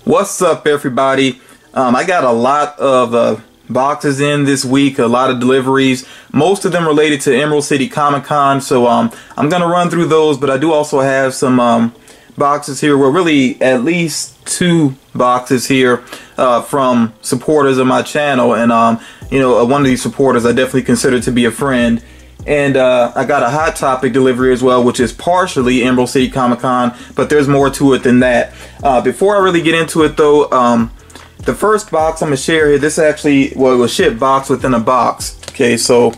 What's up, everybody? I got a lot of boxes in this week, a lot of deliveries, most of them related to Emerald City Comic Con. So I'm gonna run through those, but I do also have some boxes here. Well, really at least 2 boxes here from supporters of my channel, and you know, one of these supporters I definitely consider to be a friend. And I got a Hot Topic delivery as well, which is partially Emerald City Comic Con, but there's more to it than that. Before I really get into it though, the first box I'm going to share here, this actually, well, it was shipped box within a box. Okay, so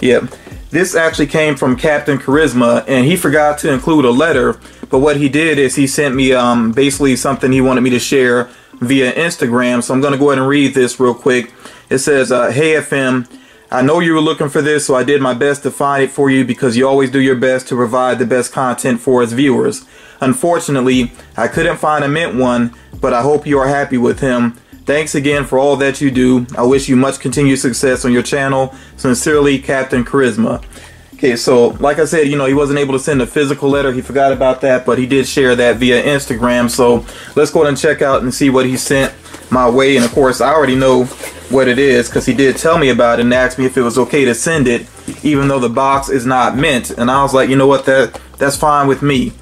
yeah, this actually came from Captain Charisma, and he forgot to include a letter, but what he did is he sent me basically something he wanted me to share via Instagram. So I'm going to go ahead and read this real quick. It says, "Hey FM, I know you were looking for this, so I did my best to find it for you because you always do your best to provide the best content for us viewers. Unfortunately, I couldn't find a mint one, but I hope you are happy with him. Thanks again for all that you do. I wish you much continued success on your channel. Sincerely, Captain Charisma." Okay, so like I said, you know, he wasn't able to send a physical letter. He forgot about that, but he did share that via Instagram. So let's go ahead and check out and see what he sent my way. And of course, I already know what it is because he did tell me about it and asked me if it was okay to send it, even though the box is not mint. And I was like, you know what, that's fine with me.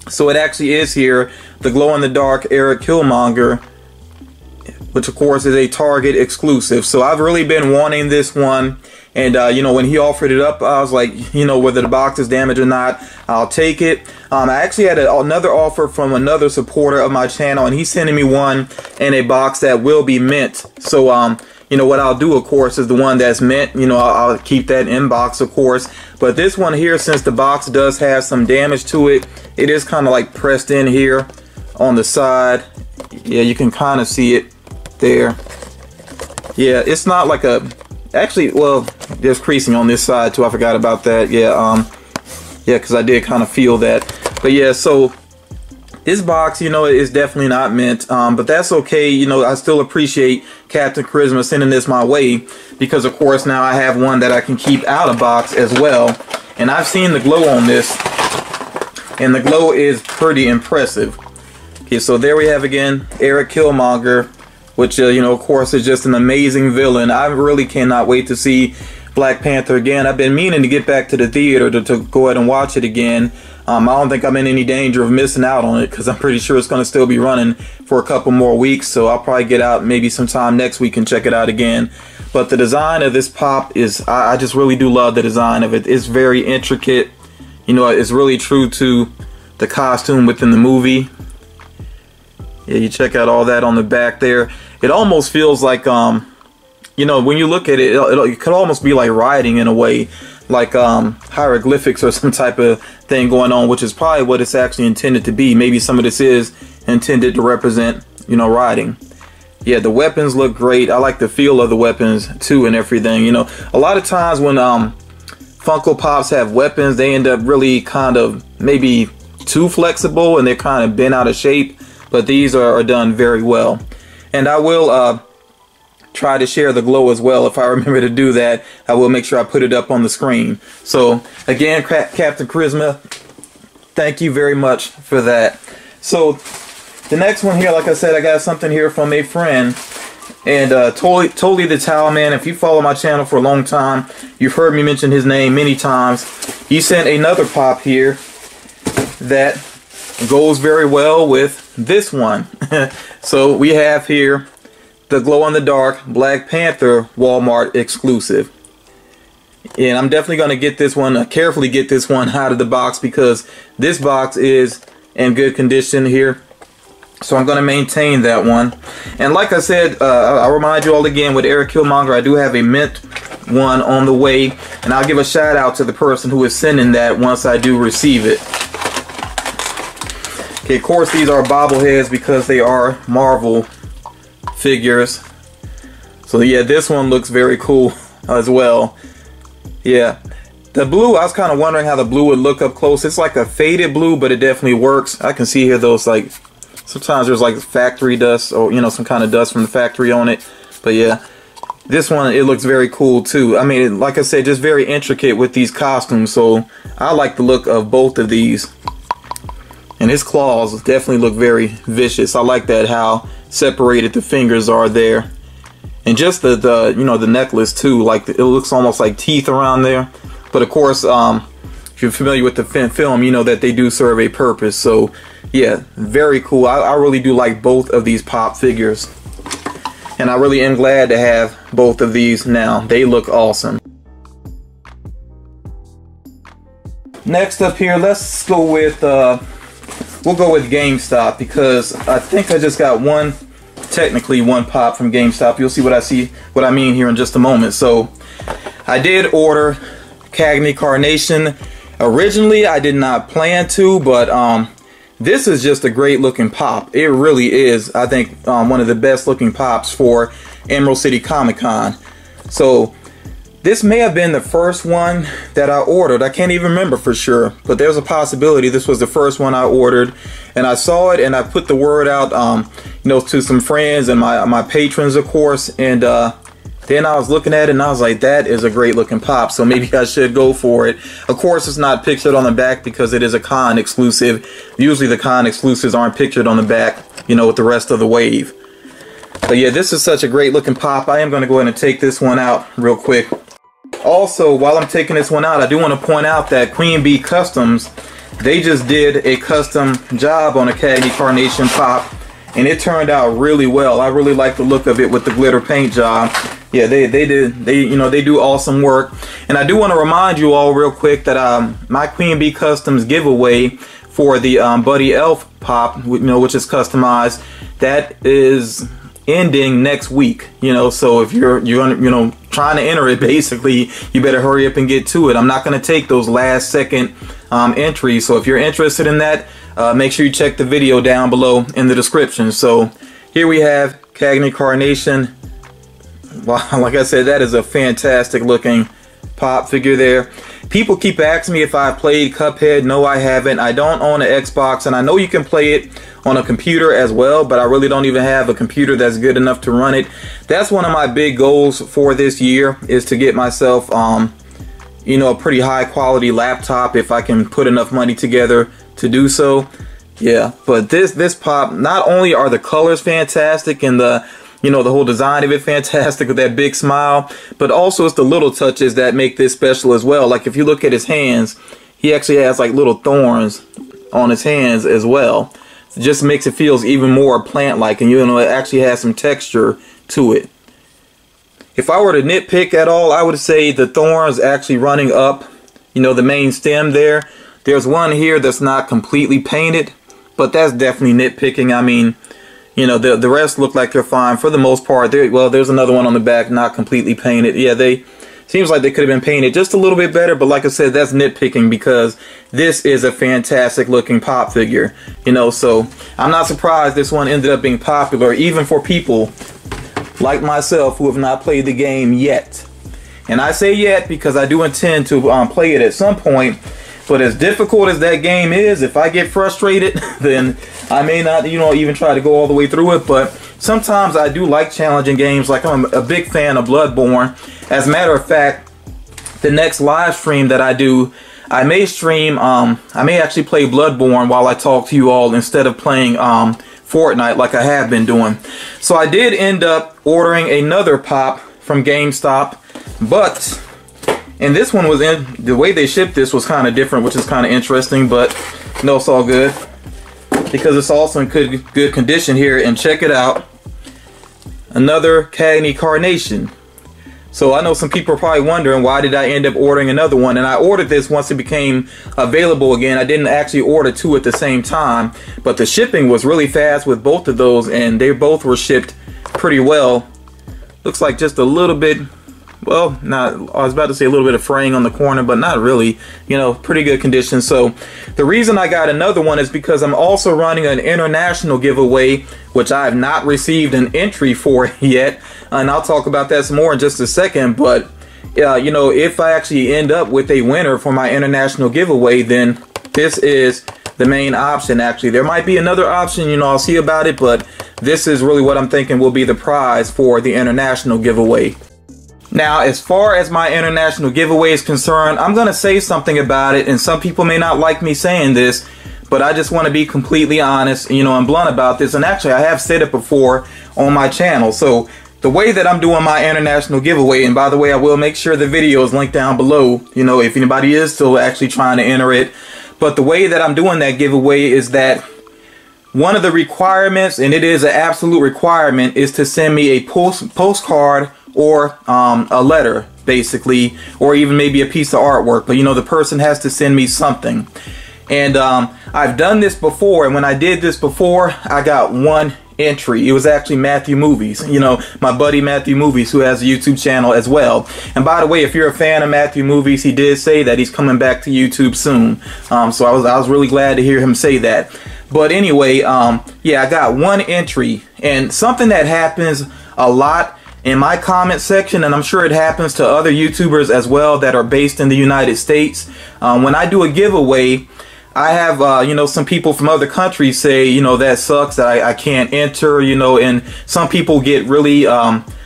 So it actually is here, the glow-in-the-dark Eric Killmonger, which of course is a Target exclusive. So I've really been wanting this one, and you know, when he offered it up, I was like, you know, whether the box is damaged or not, I'll take it. I actually had another offer from another supporter of my channel, and he's sending me one in a box that will be mint. So you know, what I'll do, of course, is the one that's mint, you know, I'll keep that in box, of course. But this one here, since the box does have some damage to it, it is kind of like pressed in here on the side. Yeah, you can kind of see it there. Yeah, it's not like a, actually, well, there's creasing on this side too. I forgot about that. Yeah, yeah, because I did kind of feel that. But yeah, so this box, you know, is definitely not mint, but that's okay. You know, I still appreciate Captain Charisma sending this my way, because of course now I have one that I can keep out of box as well. And I've seen the glow on this, and the glow is pretty impressive. Okay, so there we have again Eric Killmonger, which you know, of course, is just an amazing villain. I really cannot wait to see Black Panther again. I've been meaning to get back to the theater to go ahead and watch it again. I don't think I'm in any danger of missing out on it, because I'm pretty sure it's going to still be running for a couple more weeks. So I'll probably get out maybe sometime next week and check it out again. But the design of this pop is, I just really do love the design of it. It's very intricate. You know, it's really true to the costume within the movie. Yeah, you check out all that on the back there. It almost feels like, you know, when you look at it, it could almost be like writing in a way, like hieroglyphics or some type of thing going on, which is probably what it's actually intended to be. Maybe some of this is intended to represent, you know, writing. Yeah, the weapons look great. I like the feel of the weapons too and everything. You know, a lot of times when Funko Pops have weapons, they end up really kind of maybe too flexible, and they're kind of bent out of shape. But these are done very well. And I will try to share the glow as well. If I remember to do that, I will make sure I put it up on the screen. So again, Captain Charisma, thank you very much for that. So the next one here, like I said, I got something here from a friend, and totally the Towel Man. If you follow my channel for a long time, you've heard me mention his name many times. He sent another pop here that goes very well with this one. So we have here the glow-in-the-dark Black Panther Walmart exclusive, and I'm definitely going to get this one, carefully get this one out of the box, because this box is in good condition here. So I'm going to maintain that one. And like I said, I'll remind you all again, with Eric Killmonger, I do have a mint one on the way, and I'll give a shout out to the person who is sending that once I do receive it. Okay, of course these are bobbleheads because they are Marvel figures. So yeah, this one looks very cool as well. Yeah, the blue, I was kind of wondering how the blue would look up close. It's like a faded blue, but it definitely works. I can see here those, like, sometimes there's like factory dust, or you know, some kind of dust from the factory on it. But yeah, this one, it looks very cool too. I mean, like I said, just very intricate with these costumes. So I like the look of both of these. And his claws definitely look very vicious. I like that, how separated the fingers are there. And just the you know, the necklace too, like it looks almost like teeth around there. But of course, if you're familiar with the film, you know that they do serve a purpose. So yeah, very cool. I really do like both of these Pop figures. And I really am glad to have both of these now. They look awesome. Next up here, let's go with, we'll go with GameStop, because I think I just got technically one Pop from GameStop. You'll see what I mean here in just a moment. So I did order Cagney Carnation. Originally, I did not plan to, but this is just a great looking Pop. It really is, I think, one of the best looking Pops for Emerald City Comic Con. So this may have been the first one that I ordered. I can't even remember for sure, but there's a possibility this was the first one I ordered. And I saw it and I put the word out, you know, to some friends and my patrons, of course. And then I was looking at it and I was like, that is a great looking Pop, so maybe I should go for it. Of course, it's not pictured on the back because it is a con exclusive. Usually the con exclusives aren't pictured on the back, you know, with the rest of the wave. But yeah, this is such a great looking Pop. I am going to go ahead and take this one out real quick. Also, while I'm taking this one out, I do want to point out that Queen Bee Customs, they just did a custom job on a Cagney Carnation Pop, and it turned out really well. I really like the look of it with the glitter paint job. Yeah, they do awesome work. And I do want to remind you all real quick that my Queen Bee Customs giveaway for the Buddy Elf Pop, you know, which is customized, that is ending next week. You know, so if you're trying to enter it, basically you better hurry up and get to it. I'm not going to take those last second entries. So if you're interested in that, make sure you check the video down below in the description. So here we have Cagney Carnation. Wow, like I said, that is a fantastic looking Pop figure there. People keep asking me if I've played Cuphead. No, I haven't. I don't own an Xbox, and I know you can play it on a computer as well, but I really don't even have a computer that's good enough to run it. That's one of my big goals for this year, is to get myself you know, a pretty high quality laptop if I can put enough money together to do so. Yeah, but this Pop, not only are the colors fantastic and the whole design of it fantastic with that big smile, but also it's the little touches that make this special as well. Like if you look at his hands, he actually has like little thorns on his hands as well. It just makes it feels even more plant-like, and you know, it actually has some texture to it. If I were to nitpick at all, I would say the thorns actually running up, you know, the main stem there. There's one here that's not completely painted, but that's definitely nitpicking. I mean, you know, the rest look like they're fine for the most part. Well, there's another one on the back, not completely painted. Yeah, seems like they could have been painted just a little bit better, but like I said, that's nitpicking because this is a fantastic looking Pop figure. You know, so I'm not surprised this one ended up being popular, even for people like myself who have not played the game yet. And I say yet because I do intend to play it at some point. But as difficult as that game is, if I get frustrated, then I may not, you know, even try to go all the way through it. But sometimes I do like challenging games. Like I'm a big fan of Bloodborne. As a matter of fact, the next live stream that I do, I may stream, I may actually play Bloodborne while I talk to you all instead of playing Fortnite like I have been doing. So I did end up ordering another Pop from GameStop, but... and this one was the way they shipped this was kind of different, which is kind of interesting, but no, it's all good because it's also in good condition here. And check it out, another Cagney Carnation. So I know some people are probably wondering, why did I end up ordering another one? And I ordered this once it became available again. I didn't actually order two at the same time, but the shipping was really fast with both of those, and they both were shipped pretty well. Looks like just a little bit, well, I was about to say a little bit of fraying on the corner, but not really. You know, pretty good condition. So the reason I got another one is because I'm also running an international giveaway, which I have not received an entry for yet. And I'll talk about that some more in just a second. But, you know, if I actually end up with a winner for my international giveaway, then this is the main option. Actually, there might be another option, you know, I'll see about it. But this is really what I'm thinking will be the prize for the international giveaway. Now, as far as my international giveaway is concerned, I'm going to say something about it, and some people may not like me saying this, but but I just want to be completely honest, you know, and blunt about this. And actually, I have said it before on my channel. So the way that I'm doing my international giveaway, and by the way, I will make sure the video is linked down below, you know, if anybody is still actually trying to enter it. But the way that I'm doing that giveaway is that one of the requirements, and it is an absolute requirement, is to send me a postcard or a letter, basically, or even maybe a piece of artwork. But you know, the person has to send me something. And I've done this before, and when I did this before, I got one entry. It was actually Matthew Movies, you know, my buddy Matthew Movies, who has a YouTube channel as well. And by the way, if you're a fan of Matthew Movies, he did say that he's coming back to YouTube soon. So I was really glad to hear him say that. But anyway, yeah, I got one entry, and something that happens a lot in my comment section, and I'm sure it happens to other YouTubers as well that are based in the United States. When I do a giveaway, I have, you know, some people from other countries say, you know, that sucks that I can't enter, you know, and some people get really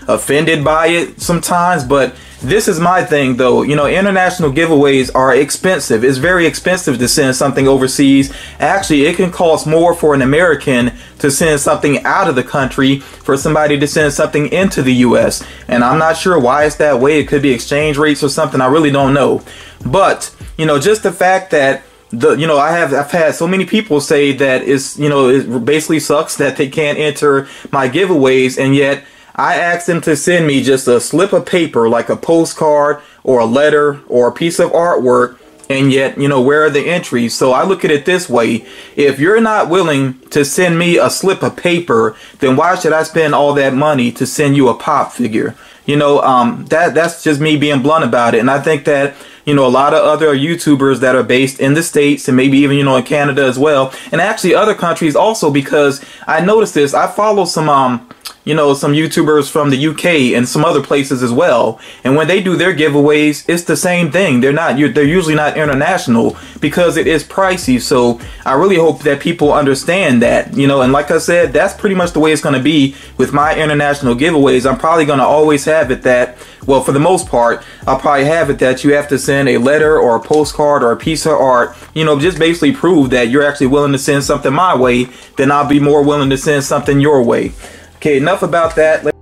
offended by it sometimes. But this is my thing, though. You know, international giveaways are expensive. It's very expensive to send something overseas. Actually, it can cost more for an American to send something out of the country for somebody to send something into the US. And I'm not sure why it's that way. It could be exchange rates or something. I really don't know. But, you know, just the fact that you know, I've had so many people say that it's, you know, it basically sucks that they can't enter my giveaways, and yet I asked them to send me just a slip of paper, like a postcard or a letter or a piece of artwork, and yet, you know, where are the entries? So I look at it this way: if you're not willing to send me a slip of paper, then why should I spend all that money to send you a pop figure? You know, that's just me being blunt about it. And I think that, you know, a lot of other YouTubers that are based in the States, and maybe even, you know, in Canada as well, and actually other countries also, because I noticed this. I follow some, you know, some YouTubers from the UK and some other places as well. And when they do their giveaways, it's the same thing. They're usually not international because it is pricey. So I really hope that people understand that, you know, and like I said, that's pretty much the way it's going to be with my international giveaways. I'm probably going to always have it that, well, for the most part, I'll probably have it that you have to send a letter or a postcard or a piece of art, you know, just basically prove that you're actually willing to send something my way. Then I'll be more willing to send something your way. Okay, enough about that.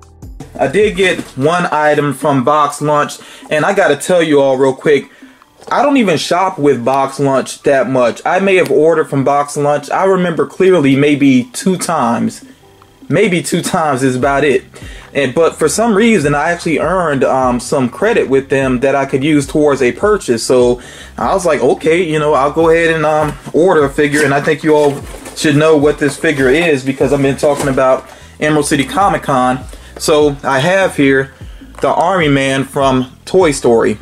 I did get one item from Box Lunch, and I gotta tell you all real quick, I don't even shop with Box Lunch that much. I may have ordered from Box Lunch, I remember clearly, maybe 2 times. Maybe 2 times is about it. But for some reason, I actually earned some credit with them that I could use towards a purchase. So I was like, okay, you know, I'll go ahead and order a figure. And I think you all should know what this figure is, because I've been talking about Emerald City Comic Con. So I have here the Army Man from Toy Story.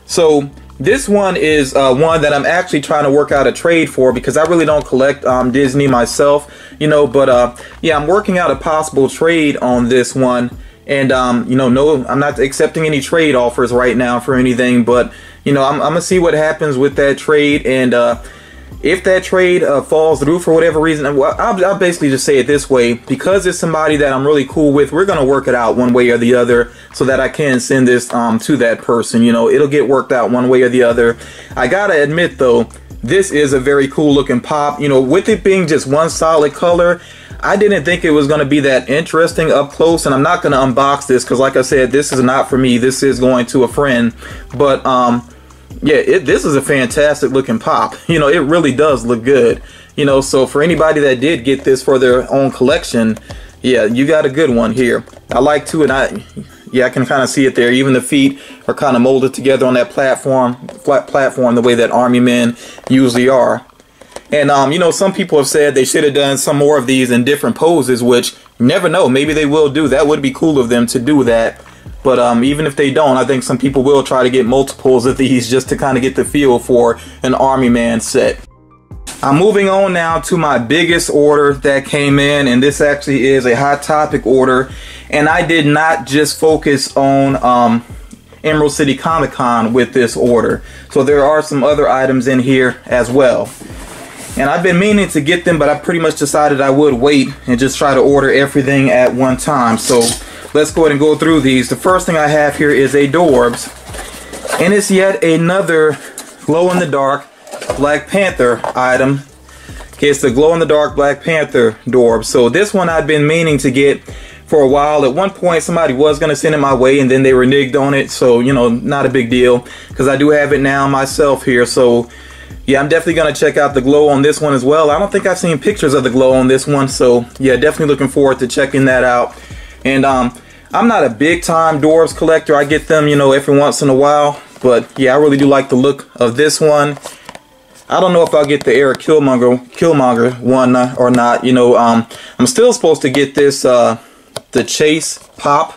So this one is one that I'm actually trying to work out a trade for, because I really don't collect Disney myself, you know. But yeah, I'm working out a possible trade on this one. And you know, no, I'm not accepting any trade offers right now for anything. But you know, I'm gonna see what happens with that trade. And if that trade falls through for whatever reason, well, I'll basically just say it this way: because it's somebody that I'm really cool with, we're gonna work it out one way or the other, so that I can send this to that person. You know, it'll get worked out one way or the other. I gotta admit though, this is a very cool looking pop. You know, with it being just one solid color, I didn't think it was going to be that interesting up close, and I'm not going to unbox this because, like I said, this is not for me. This is going to a friend. But yeah, this is a fantastic looking pop. You know, it really does look good. You know, so for anybody that did get this for their own collection, yeah, you got a good one here. I like to, and I can kind of see it there. Even the feet are kind of molded together on that flat platform, the way that Army men usually are. And you know, some people have said they should have done some more of these in different poses, which you never know, maybe they will do. That would be cool of them to do that. But even if they don't, I think some people will try to get multiples of these just to kind of get the feel for an Army Man set. I'm moving on now to my biggest order that came in, and this actually is a Hot Topic order. And I did not just focus on Emerald City Comic Con with this order. So there are some other items in here as well. And I've been meaning to get them, but I pretty much decided I would wait and just try to order everything at one time. So let's go ahead and go through these. The first thing I have here is a Dorbs, and it's yet another glow-in-the-dark Black Panther item. It's the glow-in-the-dark Black Panther Dorb. So this one I've been meaning to get for a while. At one point somebody was going to send it my way and then they reneged on it. So, you know, not a big deal because I do have it now myself here. So yeah, I'm definitely going to check out the glow on this one as well. I don't think I've seen pictures of the glow on this one. So yeah, definitely looking forward to checking that out. And I'm not a big time Dorbs collector. I get them, you know, every once in a while. But yeah, I really do like the look of this one. I don't know if I'll get the Eric Killmonger one or not. You know, I'm still supposed to get this the Chase pop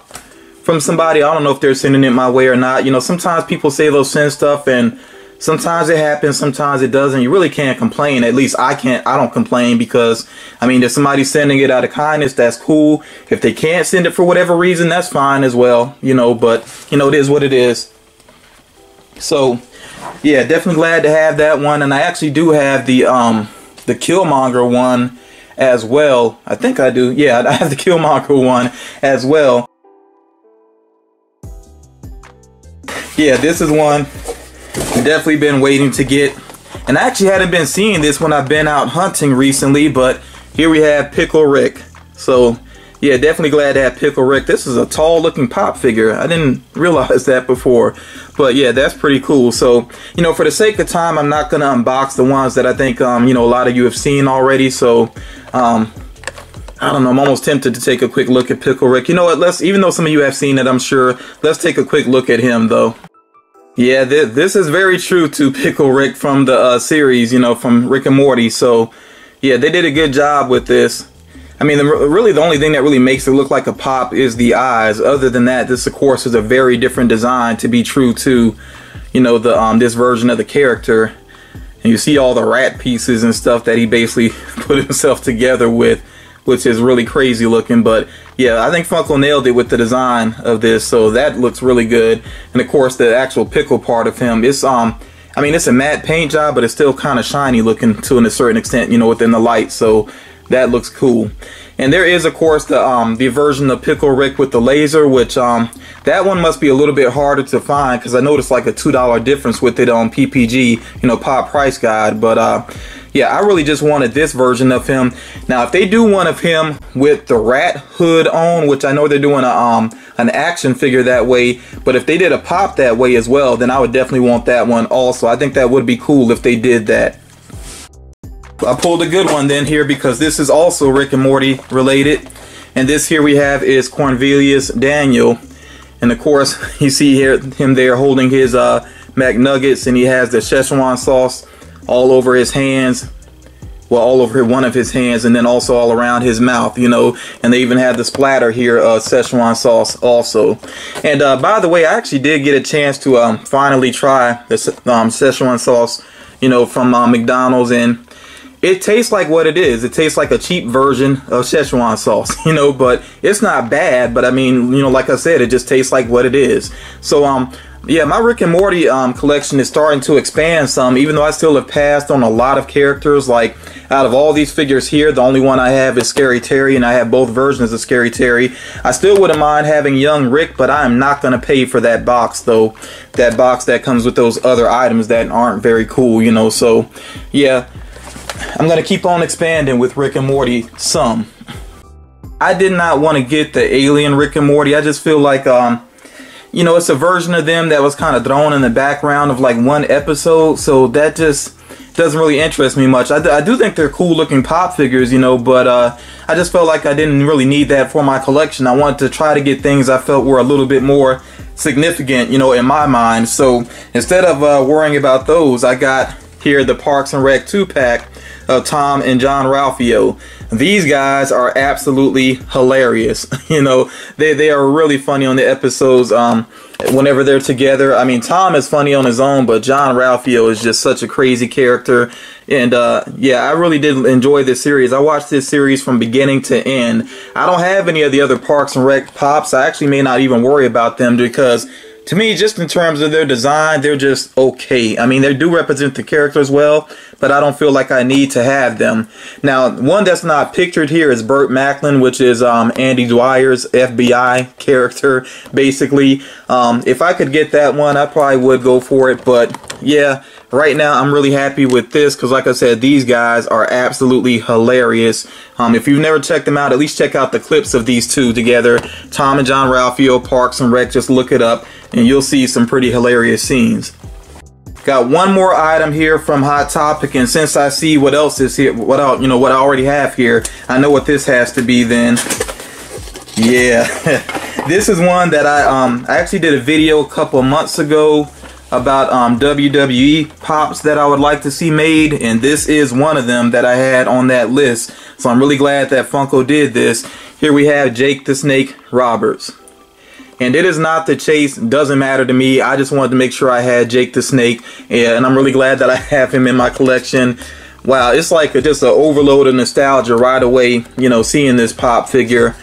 from somebody. I don't know if they're sending it my way or not. You know, sometimes people say they'll send stuff and sometimes it happens, sometimes it doesn't. You really can't complain. At least I can't. I don't complain because, I mean, if somebody's sending it out of kindness, that's cool. If they can't send it for whatever reason, that's fine as well. You know, but, you know, it is what it is. So, yeah, definitely glad to have that one. And I actually do have the Killmonger one as well. I think I do. Yeah, I have the Killmonger one as well. Yeah, this is one I've definitely been waiting to get. And I actually hadn't been seeing this when I've been out hunting recently, but here we have Pickle Rick. So yeah, definitely glad to have Pickle Rick. This is a tall looking pop figure. I didn't realize that before. But yeah, that's pretty cool. So, you know, for the sake of time, I'm not going to unbox the ones that I think, you know, a lot of you have seen already. So, I don't know. I'm almost tempted to take a quick look at Pickle Rick. You know what? Even though some of you have seen it, I'm sure, let's take a quick look at him, though. Yeah, this is very true to Pickle Rick from the series, you know, from Rick and Morty. So, yeah, they did a good job with this. I mean, really the only thing that really makes it look like a pop is the eyes. Other than that, this, of course, is a very different design to be true to, you know, the this version of the character. And you see all the rat pieces and stuff that he basically put himself together with, which is really crazy looking. But yeah, I think Funko nailed it with the design of this, so that looks really good. And of course, the actual pickle part of him, it's I mean, it's a matte paint job, but it's still kind of shiny looking to a certain extent, you know, within the light. So that looks cool. And there is, of course, the version of Pickle Rick with the laser, which that one must be a little bit harder to find because I noticed like a $2 difference with it on PPG, you know, Pop Price Guide. But yeah, I really just wanted this version of him. Now, if they do one of him with the rat hood on, which I know they're doing an action figure that way, but if they did a pop that way as well, then I would definitely want that one also. I think that would be cool if they did that. I pulled a good one then here because this is also Rick and Morty related. And this here we have is Cornelius Daniel. And of course, you see here him there holding his McNuggets, and he has the Szechuan sauce all over his hands. Well, all over one of his hands, and then also all around his mouth, you know. And they even have the splatter here of Szechuan sauce also. And by the way, I actually did get a chance to finally try the Szechuan sauce, you know, from McDonald's, and it tastes like what it is. It tastes like a cheap version of Szechuan sauce, you know, but it's not bad. But I mean, you know, like I said, it just tastes like what it is. So, yeah, my Rick and Morty collection is starting to expand some, even though I still have passed on a lot of characters. Like, out of all these figures here, the only one I have is Scary Terry, and I have both versions of Scary Terry. I still wouldn't mind having Young Rick, but I am not going to pay for that box, though. That box that comes with those other items that aren't very cool, you know. So, yeah, I'm going to keep on expanding with Rick and Morty some. I did not want to get the alien Rick and Morty. I just feel like, you know, it's a version of them that was kind of thrown in the background of like one episode. So that just doesn't really interest me much. I do think they're cool looking pop figures, you know, but I just felt like I didn't really need that for my collection. I wanted to try to get things I felt were a little bit more significant, you know, in my mind. So instead of worrying about those, I got here the Parks and Rec 2-pack of Tom and John Ralphio. These guys are absolutely hilarious. You know, they are really funny on the episodes whenever they're together. I mean, Tom is funny on his own, but John Ralphio is just such a crazy character. And yeah, I really did enjoy this series. I watched this series from beginning to end. I don't have any of the other Parks and Rec pops. I actually may not even worry about them because, to me, just in terms of their design, they're just okay. I mean, they do represent the characters well, but I don't feel like I need to have them. Now, one that's not pictured here is Burt Macklin, which is Andy Dwyer's FBI character, basically. If I could get that one, I probably would go for it. But yeah, right now I'm really happy with this because, like I said, these guys are absolutely hilarious. If you've never checked them out, at least check out the clips of these two together, Tom and John Ralphio, Parks and Rec. Just look it up and you'll see some pretty hilarious scenes. Got one more item here from Hot Topic, and since I see what else is here, what I already have here, I know what this has to be then. Yeah, this is one that I actually did a video a couple of months ago about WWE pops that I would like to see made, and this is one of them that I had on that list. So I'm really glad that Funko did this. Here we have Jake the Snake Roberts. And it is not the chase, doesn't matter to me. I just wanted to make sure I had Jake the Snake, and I'm really glad that I have him in my collection. Wow, it's like just an overload of nostalgia right away, you know, seeing this pop figure.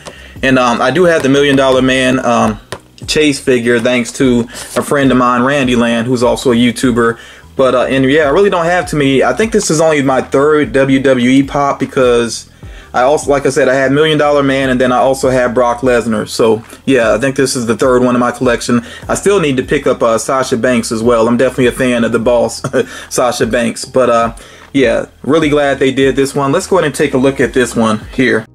And I do have the $1 Million Man chase figure, thanks to a friend of mine, Randy Land, who's also a YouTuber. But and yeah, I really don't have too many. I think this is only my third WWE pop because I also, like I said, I had $1 Million Man, and then I also had Brock Lesnar. So yeah, I think this is the third one in my collection. I still need to pick up Sasha Banks as well. I'm definitely a fan of the boss, Sasha Banks. But yeah, really glad they did this one. Let's go ahead and take a look at this one here.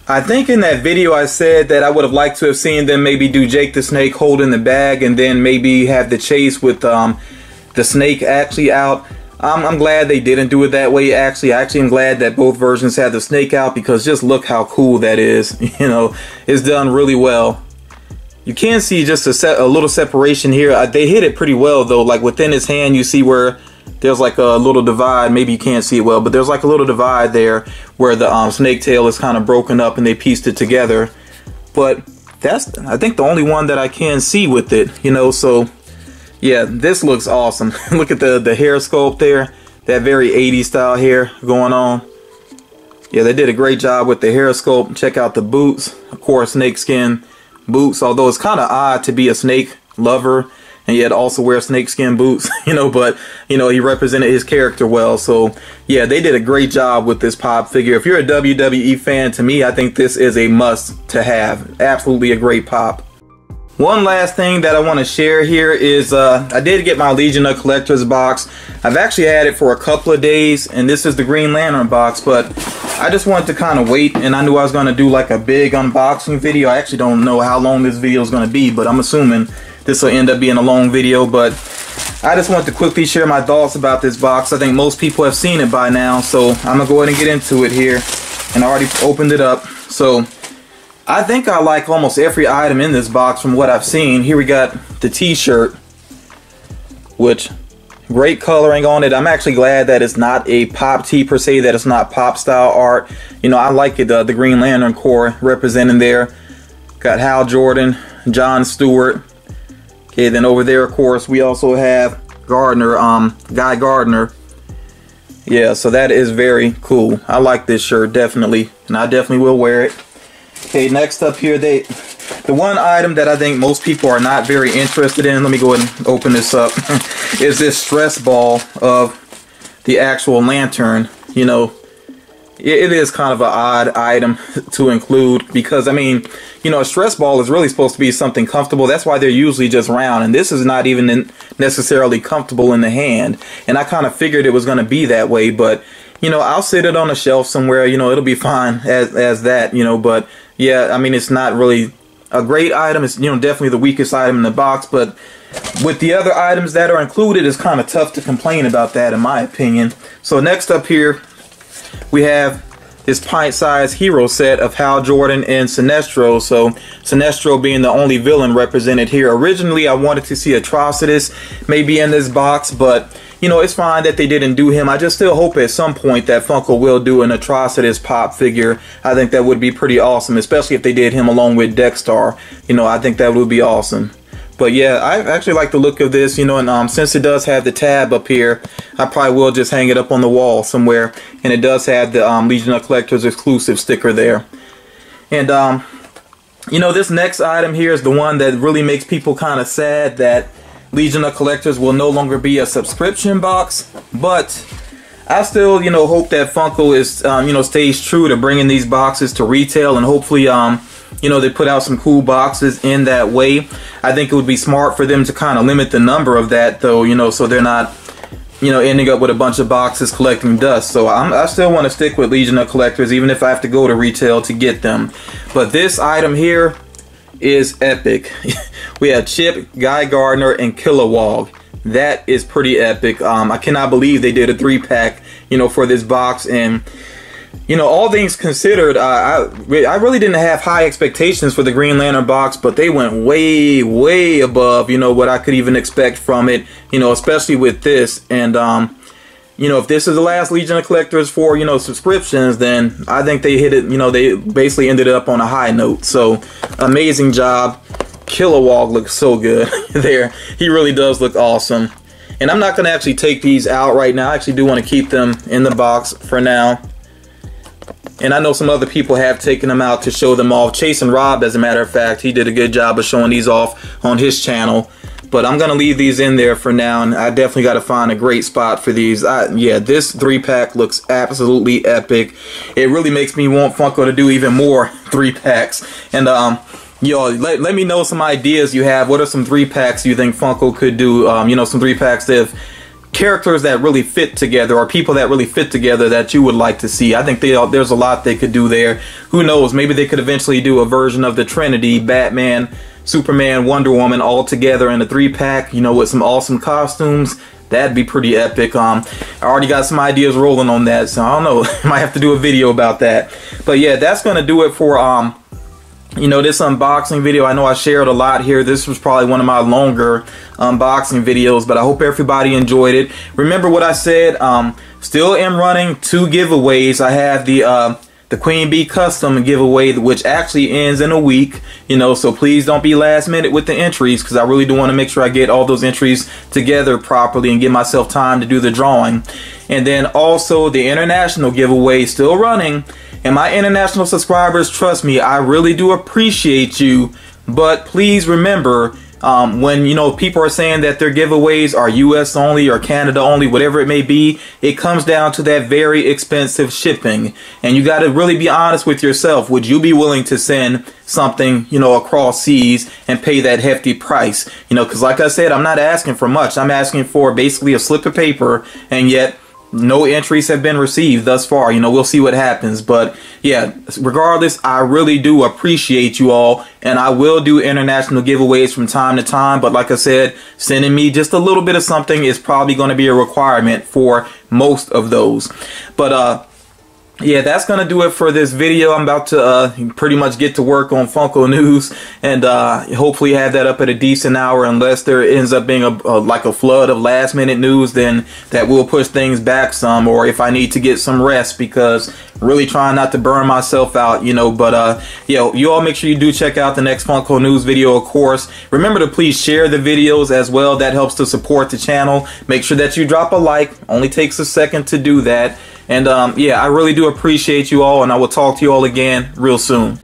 I think in that video I said that I would have liked to have seen them maybe do Jake the Snake holding the bag and then maybe have the chase with the snake actually out. I'm glad they didn't do it that way. I actually am glad that both versions had the snake out, because just look how cool that is. You know, it's done really well. You can see just a little separation here. They hit it pretty well though. Like within his hand, you see where there's like a little divide. Maybe you can't see it well, but there's like a little divide there where the snake tail is kind of broken up and they pieced it together. But that's, I think, the only one that I can see with it. You know, so. Yeah, this looks awesome. Look at the hair sculpt there. That very 80s style hair going on. Yeah, they did a great job with the hair sculpt. Check out the boots. Of course, snakeskin boots. Although it's kind of odd to be a snake lover and yet also wear snakeskin boots. You know, but, you know, he represented his character well. So, yeah, they did a great job with this pop figure. If you're a WWE fan, to me, I think this is a must to have. Absolutely a great pop. One last thing that I want to share here is I did get my Legion of Collectors box. I've actually had it for a couple of days, and this is the Green Lantern box, but I just wanted to kind of wait, and I knew I was going to do like a big unboxing video. I actually don't know how long this video is going to be, but I'm assuming this will end up being a long video. But I just wanted to quickly share my thoughts about this box. I think most people have seen it by now, so I'm going to go ahead and get into it here. And I already opened it up. So I think I like almost every item in this box from what I've seen. Here we got the t-shirt, which great coloring on it. I'm actually glad that it's not a pop tee per se, that it's not pop style art. You know, I like it, the Green Lantern Corps representing there. Got Hal Jordan, John Stewart. Okay, then over there, of course, we also have Gardner, Guy Gardner. Yeah, so that is very cool. I like this shirt, definitely, and I definitely will wear it. Okay, next up here, the one item that I think most people are not very interested in, let me go ahead and open this up, is this stress ball of the actual lantern. You know, it is kind of an odd item to include because, I mean, you know, a stress ball is really supposed to be something comfortable. That's why they're usually just round, and this is not even necessarily comfortable in the hand. And I kind of figured it was going to be that way, but, you know, I'll sit it on a shelf somewhere. You know, it'll be fine as that, you know, but yeah, I mean, it's not really a great item. It's, you know, definitely the weakest item in the box, but with the other items that are included, it's kind of tough to complain about that, in my opinion. So next up here, we have this pint-sized hero set of Hal Jordan and Sinestro. So Sinestro being the only villain represented here. Originally, I wanted to see Atrocitus maybe in this box, but you know, it's fine that they didn't do him. I just still hope at some point that Funko will do an Atrocitus pop figure. I think that would be pretty awesome, especially if they did him along with Dexter. You know, I think that would be awesome. But yeah, I actually like the look of this, you know, and since it does have the tab up here, I probably will just hang it up on the wall somewhere. And it does have the Legion of Collectors exclusive sticker there. And, you know, this next item here is the one that really makes people kind of sad, that Legion of Collectors will no longer be a subscription box. But I still, you know, hope that Funko is, you know, stays true to bringing these boxes to retail, and hopefully, you know, they put out some cool boxes in that way. I think it would be smart for them to kind of limit the number of that, though, you know, so they're not, you know, ending up with a bunch of boxes collecting dust. So I still want to stick with Legion of Collectors, even if I have to go to retail to get them. But this item here is epic. We have Chip, Guy Gardner, and Kilowog. That is pretty epic. I cannot believe they did a 3-pack, you know, for this box. And you know, all things considered, I really didn't have high expectations for the Green Lantern box, but they went way, way above, you know, what I could even expect from it, you know, especially with this. And, you know, if this is the last Legion of Collectors for, you know, subscriptions, then I think they hit it, you know, they basically ended up on a high note. So, amazing job. Kilowog looks so good there. He really does look awesome. And I'm not going to actually take these out right now. I actually do want to keep them in the box for now. And I know some other people have taken them out to show them off. Chase and Rob, as a matter of fact, he did a good job of showing these off on his channel. But I'm going to leave these in there for now, and I definitely got to find a great spot for these. Yeah, this 3-pack looks absolutely epic. It really makes me want Funko to do even more 3-packs. And, yo, let me know some ideas you have. What are some 3-packs you think Funko could do? You know, some 3-packs that characters that really fit together, or people that really fit together that you would like to see. I think there's a lot they could do there. Who knows, maybe they could eventually do a version of the Trinity, Batman, Superman, Wonder Woman all together in a 3-pack, you know, with some awesome costumes. That'd be pretty epic. I already got some ideas rolling on that, so I don't know, might have to do a video about that. But yeah, that's gonna do it for you know, this unboxing video. I know I shared a lot here. This was probably one of my longer unboxing videos, but I hope everybody enjoyed it. Remember what I said, still am running 2 giveaways. I have the Queen Bee Custom giveaway, which actually ends in a week, you know, so please don't be last minute with the entries, because I really do want to make sure I get all those entries together properly and give myself time to do the drawing. And then also the international giveaway still running. And my international subscribers, trust me, I really do appreciate you. But please remember, when, you know, people are saying that their giveaways are US only or Canada only, whatever it may be, it comes down to that very expensive shipping. And you got to really be honest with yourself. Would you be willing to send something, you know, across seas and pay that hefty price? You know, because like I said, I'm not asking for much. I'm asking for basically a slip of paper, and yet no entries have been received thus far. You know, we'll see what happens. But yeah, regardless, I really do appreciate you all, and I will do international giveaways from time to time. But like I said, sending me just a little bit of something is probably going to be a requirement for most of those. But yeah, that's going to do it for this video. I'm about to pretty much get to work on Funko News, and hopefully have that up at a decent hour, unless there ends up being like a flood of last minute news, then that will push things back some, or if I need to get some rest, because really trying not to burn myself out, you know. But yeah, you all make sure you do check out the next Funko News video, of course. Remember to please share the videos as well. That helps to support the channel. Make sure that you drop a like. Only takes a second to do that. And yeah, I really do appreciate you all, and I will talk to you all again real soon.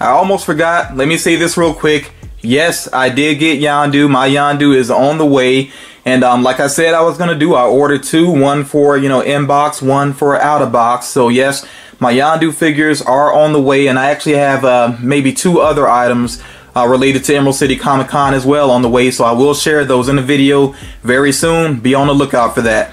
I almost forgot. Let me say this real quick. Yes, I did get Yondu. My Yondu is on the way. And like I said I was going to do, I ordered 2. One for, you know, in-box, one for out-of-box. So yes, my Yondu figures are on the way. And I actually have maybe 2 other items related to Emerald City Comic Con as well on the way. So I will share those in the video very soon. Be on the lookout for that.